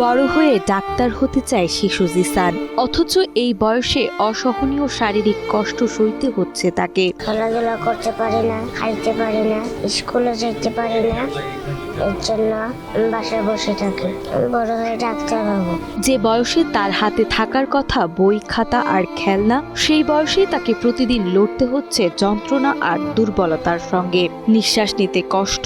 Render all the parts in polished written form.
বড় হয়ে ডাক্তার হতে চায় শিশু জিসান, অথচ এই বয়সে অসহনীয় শারীরিক কষ্ট সইতে হচ্ছে তাকে। খেলাধুলা করতে পারি না, খাইতে পারি না, স্কুলে যেতে পারি না, এর জন্য বাসায় বসে থাকি। বড় হয়ে ডাক্তার হবো। যে বয়সে তার হাতে থাকার কথা বই, খাতা আর খেলনা, সেই বয়সেই তাকে প্রতিদিন লড়তে হচ্ছে যন্ত্রণা আর দুর্বলতার সঙ্গে। নিঃশ্বাস নিতে কষ্ট,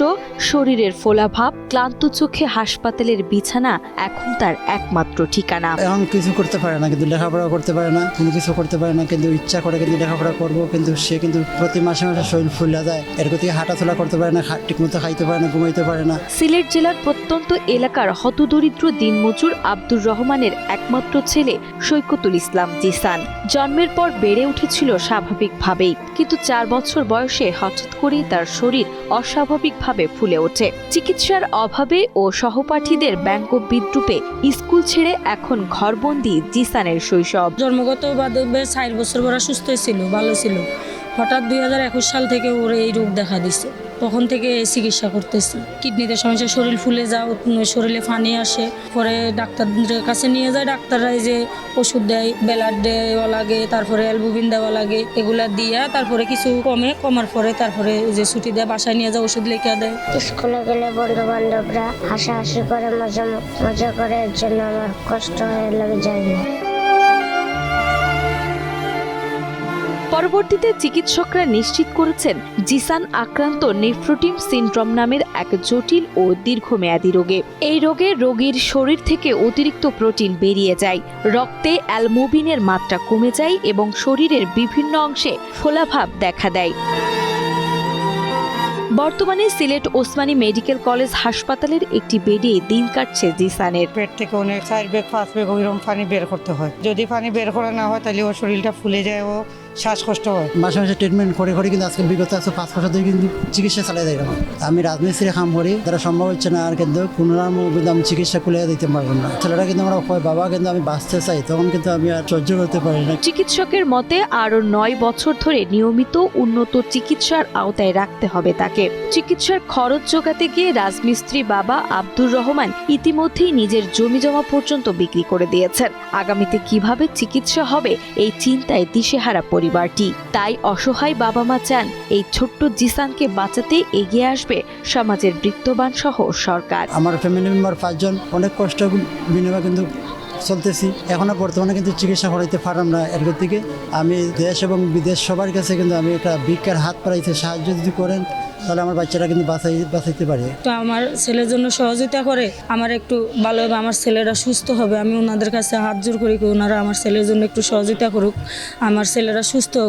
শরীরের ফোলাভাব, ক্লান্ত চোখে হাসপাতালের বিছানা এখন তার একমাত্র ঠিকানা। এখন কিছু করতে পারে না, কিন্তু লেখাপড়া করতে পারে না, কোনো কিছু করতে পারে না, কিন্তু ইচ্ছা করে কিন্তু লেখাপড়া করবো, কিন্তু সে কিন্তু প্রতি মাসে মাসে শরীর ফুলে যায়। এরকম থেকে হাঁটাচলা করতে পারে না, ঠিকমতো খাইতে পারে না, ঘুমাইতে পারে না। সিলেট জেলার প্রত্যন্ত এলাকার হতদরিদ্র দিনমজুর আব্দুর রহমানের একমাত্র ছেলে সৈকতুল ইসলাম জিসান জন্মের পর বেড়ে উঠেছিল স্বাভাবিকভাবেই, কিন্তু 4 বছর বয়সে হঠাৎ করেই তার শরীর অস্বাভাবিকভাবে ফুলে ওঠে। চিকিৎসার অভাবে ও সহপাঠীদের ব্যঙ্গ বিদ্রুপে স্কুল ছেড়ে এখন ঘরবন্দি জিসানের শৈশব। জন্মগতভাবে 4 বছর ওরা সুস্থ ছিল, ভালো ছিল। হঠাৎ 2021 সাল থেকে ওর এই রোগ দেখা দিছে। তখন থেকে চিকিৎসা করতেছি। কিডনিতে সমস্যা, শরীর ফুলে যাও, শরীরে পানি আসে, পরে ডাক্তারদের কাছে নিয়ে যায়। ডাক্তাররা যে ওষুধ দেয়, ব্লাড দেওয়া লাগে, তারপরে অ্যালবুমিন দেওয়া লাগে, এগুলা দিয়া তারপরে কিছু কমার পরে তারপরে যে ছুটি দেয়, বাসায় নিয়ে যায়, ওষুধ লিখে দেয়। স্কুলে গেলে বন্ধু বান্ধবরা হাসাহাসি করে, মজা করে, এর জন্য আমার কষ্ট হয়ে লাগে যায় না। পরবর্তীতে চিকিৎসকরা নিশ্চিত করেছেন জিসান আক্রান্ত নেফ্রোটিক সিনড্রোম নামের এক জটিল ও দীর্ঘমেয়াদী রোগে। এই রোগে রোগীর শরীর থেকে অতিরিক্ত প্রোটিন বেরিয়ে যায়, রক্তে অ্যালবুমিনের মাত্রা কমে যায় এবং শরীরের বিভিন্ন অংশে ফোলাভাব দেখা দেয়। বর্তমানে সিলেট ওসমানী মেডিকেল কলেজ হাসপাতালের একটি বেডে দিন কাটছে জিসানের। পেট থেকে অনেক 4 ব্যাগ 5 ব্যাগ ওইরকম পানি বের করতে হয়। যদি পানি বের করা না হয় তাহলে ওর শরীরটা ফুলে যায়, ও শ্বাসকষ্ট হয়। মাসে মাসে ট্রিটমেন্ট করে করে কিন্তু আজকে বিগত 5 বছর ধরে কিন্তু চিকিৎসা চালিয়ে দেয়। আমি রাজমিস্ত্রি কাম করি, তারা সম্ভব হচ্ছে না, আর কিন্তু পুনরায় কিন্তু আমি চিকিৎসা খুলে দিতে পারবো না। ছেলেটা কিন্তু আমরা কয় বাবা, কিন্তু আমি বাঁচতে চাই, তখন কিন্তু আমি আর সহ্য করতে পারি না। চিকিৎসকের মতে আরও 9 বছর ধরে নিয়মিত উন্নত চিকিৎসার আওতায় রাখতে হবে তাকে। চিকিৎসার খরচ জোগাতে গিয়ে রাজমিস্ত্রি বাবা আব্দুর রহমান ইতিমধ্যেই নিজের জমিজমা পর্যন্ত বিক্রি করে দিয়েছেন। আগামীতে কিভাবে চিকিৎসা হবে এই চিন্তায় দিশেহারা পরিবারটি। তাই অসহায় বাবা মা চান এই ছোট্ট জিসানকে বাঁচাতে এগিয়ে আসবে সমাজের বৃত্তবান সহ সরকার। আমার ফ্যামিলি মেম্বার 5 জন অনেক কষ্ট বিনিময়ে কিন্তু চলতেছি। এখনো বর্তমানে কিন্তু চিকিৎসা করাইতে পারলাম না। এর থেকে আমি দেশ এবং বিদেশ সবার কাছে কিন্তু আমি একটা ভিক্ষার হাত বাড়াইতে সাহায্য যদি করেন, তাহলে আমার বাচ্চারা কিন্তু বাঁচাইতে পারে। তো আমার ছেলের জন্য সহযোগিতা করে আমার একটু ভালো হবে, আমার ছেলেরা সুস্থ হবে। আমি ওনাদের কাছে হাত জোর করি, ওনারা আমার ছেলের জন্য একটু সহযোগিতা করুক, আমার ছেলেরা সুস্থ হোক।